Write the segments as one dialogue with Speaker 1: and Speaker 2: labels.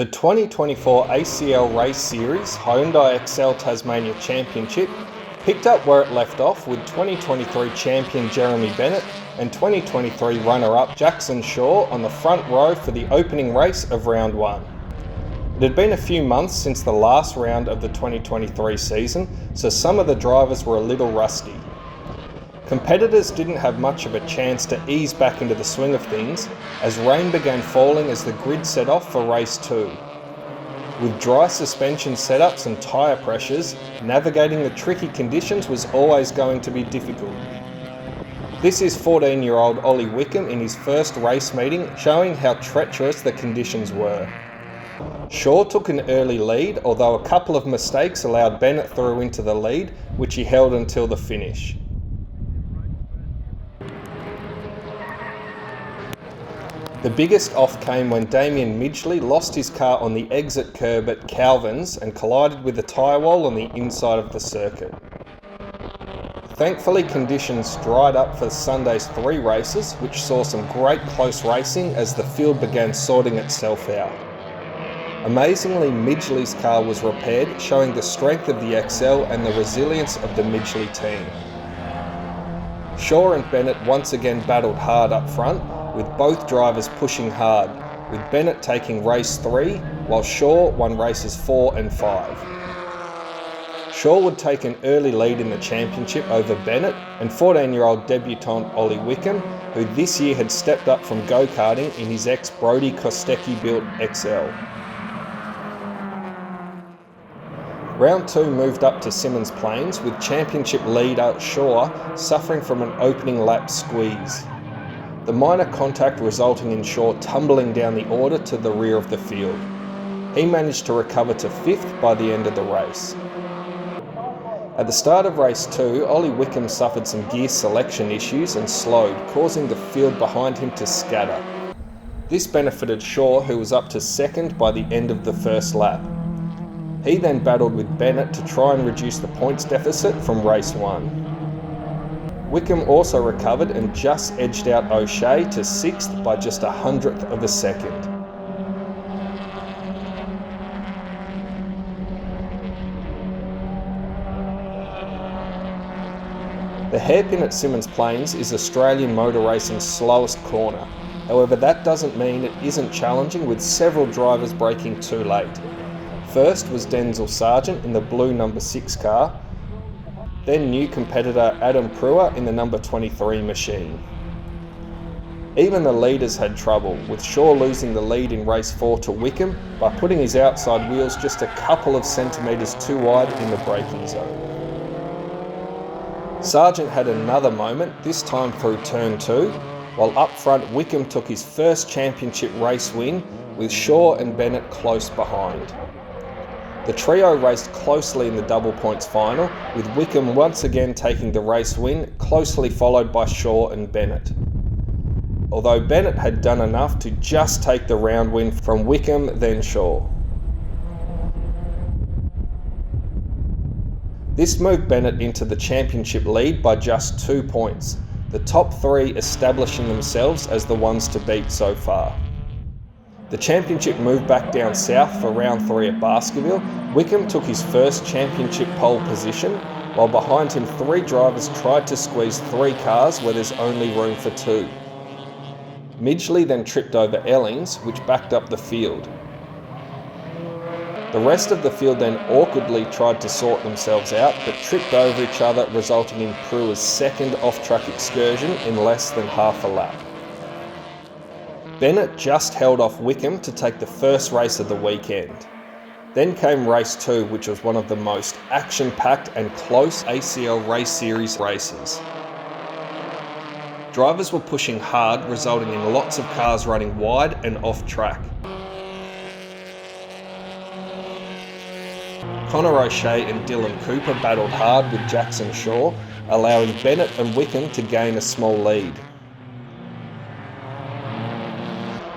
Speaker 1: The 2024 ACL Race Series Hyundai ACL Tasmania Championship picked up where it left off with 2023 champion Jeremy Bennett and 2023 runner-up Jackson Shaw on the front row for the opening race of round 1. It had been a few months since the last round of the 2023 season, so some of the drivers were a little rusty. Competitors didn't have much of a chance to ease back into the swing of things as rain began falling as the grid set off for race 2. With dry suspension setups and tyre pressures, navigating the tricky conditions was always going to be difficult. This is 14-year-old Ollie Wickham in his first race meeting, showing how treacherous the conditions were. Shaw took an early lead, although a couple of mistakes allowed Bennett through into the lead, which he held until the finish. The biggest off came when Damien Midgley lost his car on the exit curb at Calvin's and collided with the tyre wall on the inside of the circuit. Thankfully, conditions dried up for Sunday's 3 races, which saw some great close racing as the field began sorting itself out. Amazingly, Midgley's car was repaired, showing the strength of the XL and the resilience of the Midgley team. Shaw and Bennett once again battled hard up front, with both drivers pushing hard, with Bennett taking race 3, while Shaw won races 4 and 5. Shaw would take an early lead in the championship over Bennett and 14-year-old debutant Ollie Wickham, who this year had stepped up from go-karting in his ex-Brody Kostecki-built XL. Round 2 moved up to Symmons Plains, with championship leader Shaw suffering from an opening lap squeeze. The minor contact resulting in Shaw tumbling down the order to the rear of the field. He managed to recover to 5th by the end of the race. At the start of race 2, Ollie Wickham suffered some gear selection issues and slowed, causing the field behind him to scatter. This benefited Shaw, who was up to 2nd by the end of the first lap. He then battled with Bennett to try and reduce the points deficit from race 1. Wickham also recovered and just edged out O'Shea to 6th by just 100th of a second. The hairpin at Symmons Plains is Australian motor racing's slowest corner. However, that doesn't mean it isn't challenging, with several drivers braking too late. First was Denzel Sargent in the blue number 6 car, then new competitor Adam Pruer in the number 23 machine. Even the leaders had trouble, with Shaw losing the lead in race 4 to Wickham by putting his outside wheels just a couple of centimetres too wide in the braking zone. Sargent had another moment, this time through turn 2, while up front Wickham took his first championship race win, with Shaw and Bennett close behind. The trio raced closely in the double points final, with Wickham once again taking the race win, closely followed by Shaw and Bennett. Although Bennett had done enough to just take the round win from Wickham, then Shaw. This moved Bennett into the championship lead by just 2 points, the top 3 establishing themselves as the ones to beat so far. The championship moved back down south for round 3 at Baskerville. Wickham took his first championship pole position, while behind him 3 drivers tried to squeeze 3 cars where there's only room for 2. Midgley then tripped over Ellings, which backed up the field. The rest of the field then awkwardly tried to sort themselves out, but tripped over each other, resulting in Pruer's second off-track excursion in less than half a lap. Bennett just held off Wickham to take the first race of the weekend. Then came race 2, which was one of the most action-packed and close ACL Race Series races. Drivers were pushing hard, resulting in lots of cars running wide and off track. Connor O'Shea and Dylan Cooper battled hard with Jackson Shaw, allowing Bennett and Wickham to gain a small lead.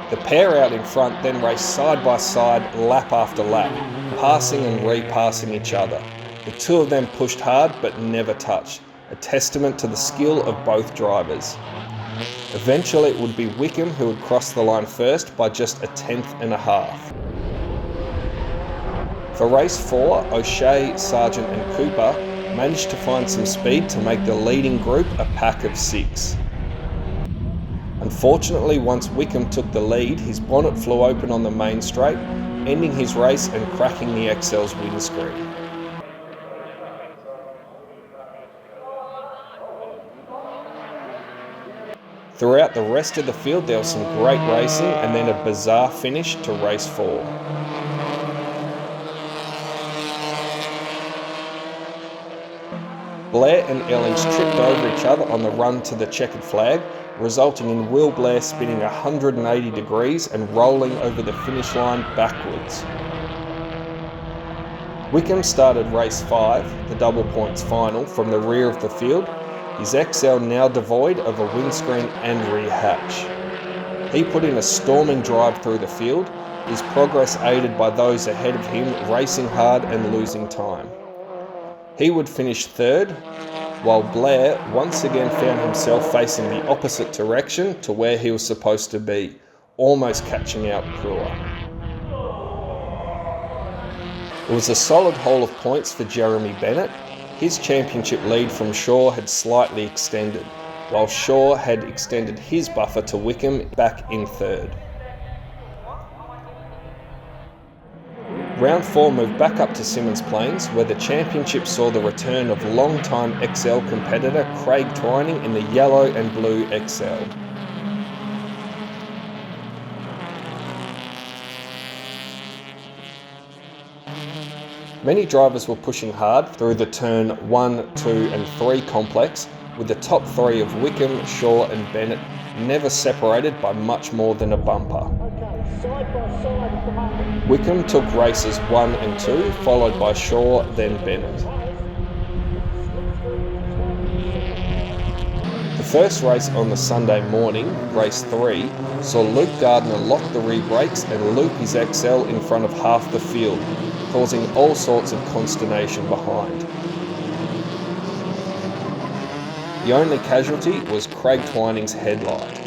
Speaker 1: The pair out in front then raced side by side, lap after lap, passing and repassing each other. The two of them pushed hard but never touched, a testament to the skill of both drivers. Eventually it would be Wickham who would cross the line first by just a tenth and a half. For race 4, O'Shea, Sargent and Cooper managed to find some speed to make the leading group a pack of 6. Unfortunately, once Wickham took the lead, his bonnet flew open on the main straight, ending his race and cracking the XL's windscreen. Throughout the rest of the field there was some great racing and then a bizarre finish to race 4. Blair and Ellings tripped over each other on the run to the checkered flag, resulting in Will Blair spinning 180 degrees and rolling over the finish line backwards. Wickham started race 5, the double points final, from the rear of the field, his XL now devoid of a windscreen and rear hatch. He put in a storming drive through the field, his progress aided by those ahead of him racing hard and losing time. He would finish 3rd, while Blair once again found himself facing the opposite direction to where he was supposed to be, almost catching out Brewer. It was a solid haul of points for Jeremy Bennett. His championship lead from Shaw had slightly extended, while Shaw had extended his buffer to Wickham back in 3rd. Round 4 moved back up to Symmons Plains, where the championship saw the return of long-time XL competitor Craig Twining in the yellow and blue XL. Many drivers were pushing hard through the turn 1, 2 and 3 complex, with the top 3 of Wickham, Shaw and Bennett never separated by much more than a bumper. Wickham took races 1 and 2, followed by Shaw, then Bennett. The first race on the Sunday morning, race 3, saw Luke Gardner lock the rear brakes and loop his XL in front of half the field, causing all sorts of consternation behind. The only casualty was Craig Twining's headlight.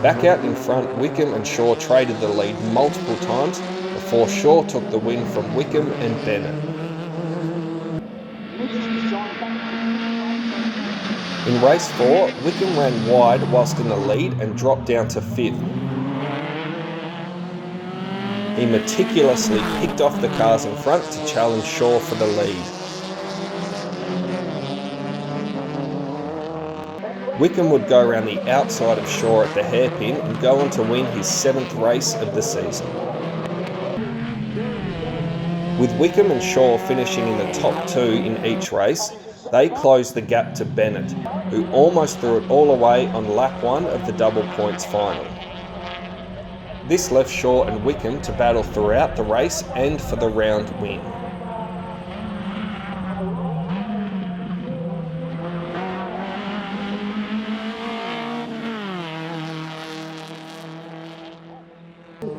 Speaker 1: Back out in front, Wickham and Shaw traded the lead multiple times before Shaw took the win from Wickham and Bennett. In race 4, Wickham ran wide whilst in the lead and dropped down to 5th. He meticulously picked off the cars in front to challenge Shaw for the lead. Wickham would go around the outside of Shaw at the hairpin and go on to win his 7th race of the season. With Wickham and Shaw finishing in the top 2 in each race, they closed the gap to Bennett, who almost threw it all away on lap 1 of the double points final. This left Shaw and Wickham to battle throughout the race and for the round win.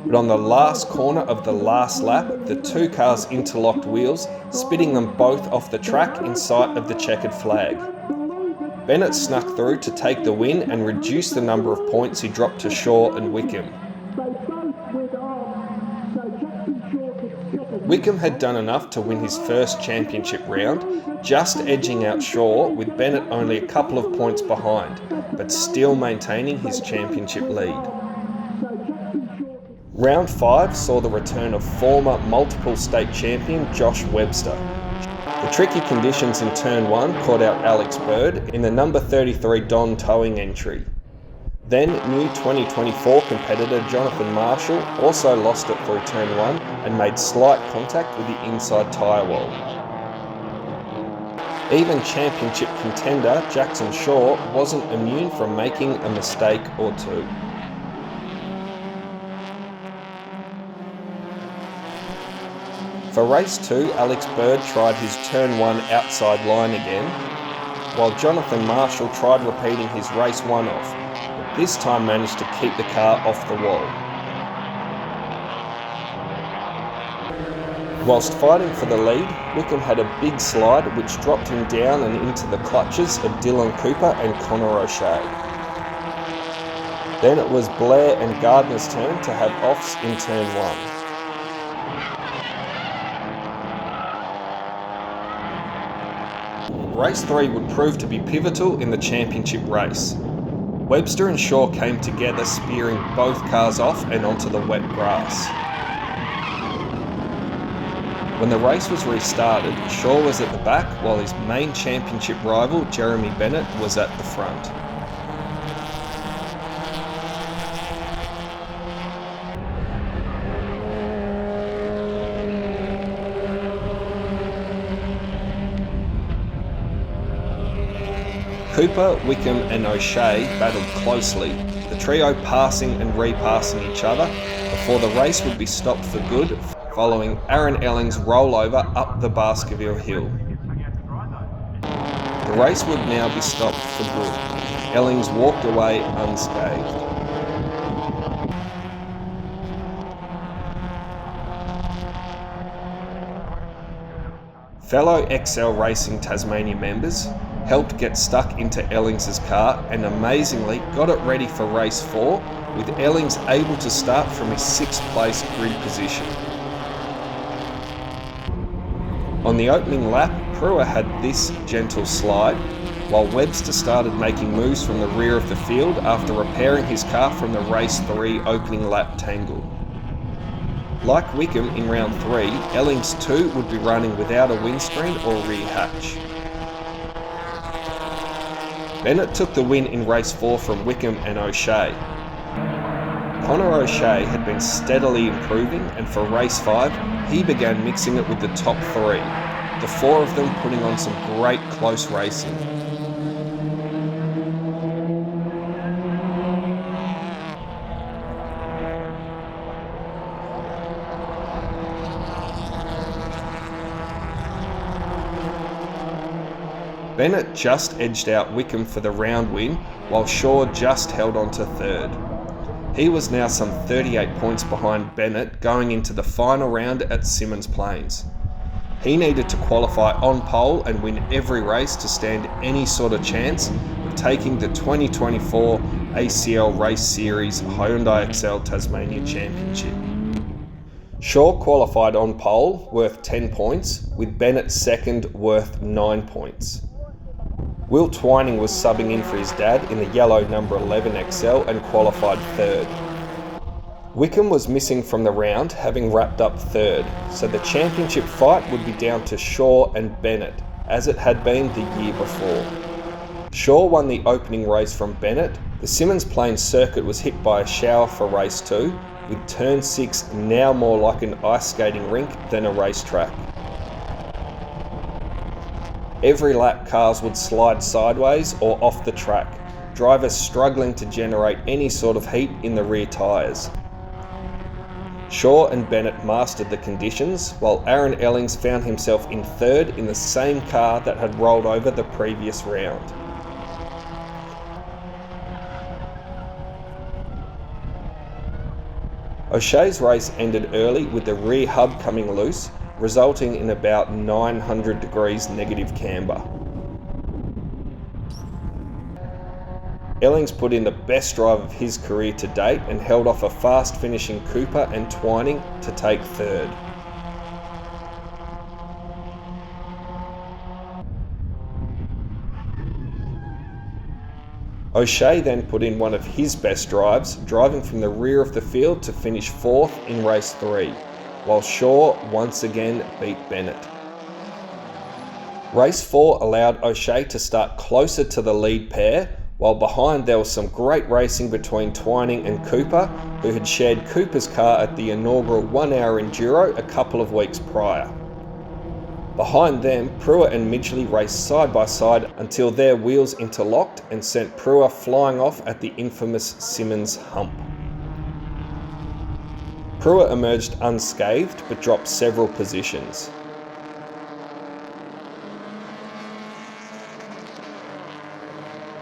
Speaker 1: But on the last corner of the last lap, the 2 cars interlocked wheels, spitting them both off the track in sight of the checkered flag. Bennett snuck through to take the win and reduce the number of points he dropped to Shaw and Wickham. Wickham had done enough to win his first championship round, just edging out Shaw, with Bennett only a couple of points behind, but still maintaining his championship lead. Round 5 saw the return of former multiple state champion Josh Webster. The tricky conditions in turn 1 caught out Alex Bird in the number 33 Don towing entry. Then new 2024 competitor Jonathan Marshall also lost it through turn 1 and made slight contact with the inside tyre wall. Even championship contender Jackson Shaw wasn't immune from making a mistake or two. For race 2, Alex Bird tried his turn 1 outside line again, while Jonathan Marshall tried repeating his race 1 off, but this time managed to keep the car off the wall. Whilst fighting for the lead, Wickham had a big slide which dropped him down and into the clutches of Dylan Cooper and Connor O'Shea. Then it was Blair and Gardner's turn to have offs in turn 1. Race 3 would prove to be pivotal in the championship race. Webster and Shaw came together, spearing both cars off and onto the wet grass. When the race was restarted, Shaw was at the back while his main championship rival, Jeremy Bennett, was at the front. Cooper, Wickham and O'Shea battled closely, the trio passing and repassing each other before the race would be stopped for good following Aaron Elling's rollover up the Baskerville hill. The race would now be stopped for good. Ellings walked away unscathed. Fellow XL Racing Tasmania members helped get stuck into Ellings' car and amazingly got it ready for race 4, with Ellings able to start from his 6th place grid position. On the opening lap, Pruitt had this gentle slide, while Webster started making moves from the rear of the field after repairing his car from the race 3 opening lap tangle. Like Wickham in round 3, Ellings too would be running without a windscreen or rear hatch. Bennett took the win in race 4 from Wickham and O'Shea. Connor O'Shea had been steadily improving, and for race 5, he began mixing it with the top 3, the 4 of them putting on some great close racing. Bennett just edged out Wickham for the round win, while Shaw just held on to 3rd. He was now some 38 points behind Bennett going into the final round at Symmons Plains. He needed to qualify on pole and win every race to stand any sort of chance of taking the 2024 ACL Race Series Hyundai XL Tasmania Championship. Shaw qualified on pole, worth 10 points, with Bennett second, worth 9 points. Will Twining was subbing in for his dad in the yellow number 11 XL and qualified 3rd. Wickham was missing from the round, having wrapped up 3rd, so the championship fight would be down to Shaw and Bennett, as it had been the year before. Shaw won the opening race from Bennett. The Symmons Plains circuit was hit by a shower for race 2, with turn 6 now more like an ice skating rink than a racetrack. Every lap cars would slide sideways or off the track, drivers struggling to generate any sort of heat in the rear tyres. Shaw and Bennett mastered the conditions, while Aaron Ellings found himself in 3rd in the same car that had rolled over the previous round. O'Shea's race ended early with the rear hub coming loose, resulting in about 900 degrees negative camber. Ellings put in the best drive of his career to date and held off a fast finishing Cooper and Twining to take 3rd. O'Shea then put in one of his best drives, driving from the rear of the field to finish 4th in race 3, while Shaw once again beat Bennett. Race 4 allowed O'Shea to start closer to the lead pair, while behind there was some great racing between Twining and Cooper, who had shared Cooper's car at the inaugural 1-hour Enduro a couple of weeks prior. Behind them, Pruitt and Midgley raced side by side until their wheels interlocked and sent Pruitt flying off at the infamous Symmons hump. Pruitt emerged unscathed but dropped several positions.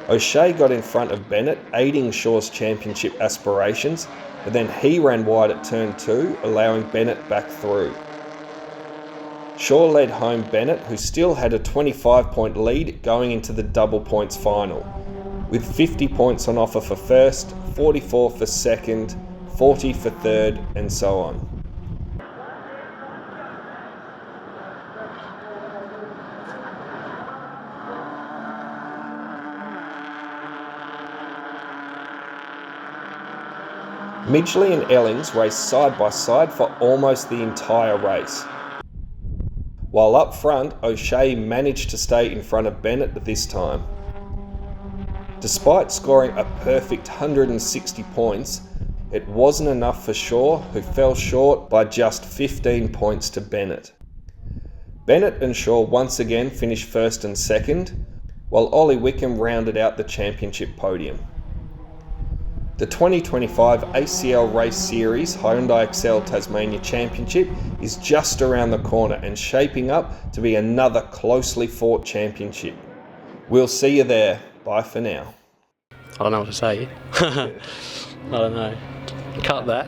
Speaker 1: O'Shea got in front of Bennett, aiding Shaw's championship aspirations, but then he ran wide at turn 2, allowing Bennett back through. Shaw led home Bennett, who still had a 25-point lead going into the double points final. with 50 points on offer for first, 44 for second, 40 for third, and so on. Midgley and Ellings raced side by side for almost the entire race. While up front, O'Shea managed to stay in front of Bennett at this time. Despite scoring a perfect 160 points, it wasn't enough for Shaw, who fell short by just 15 points to Bennett. Bennett and Shaw once again finished first and second, while Ollie Wickham rounded out the championship podium. The 2025 ACL Race Series Hyundai ACL Tasmania Championship is just around the corner and shaping up to be another closely fought championship. We'll see you there. Bye for now.
Speaker 2: I don't know what to say. I don't know. Cut that.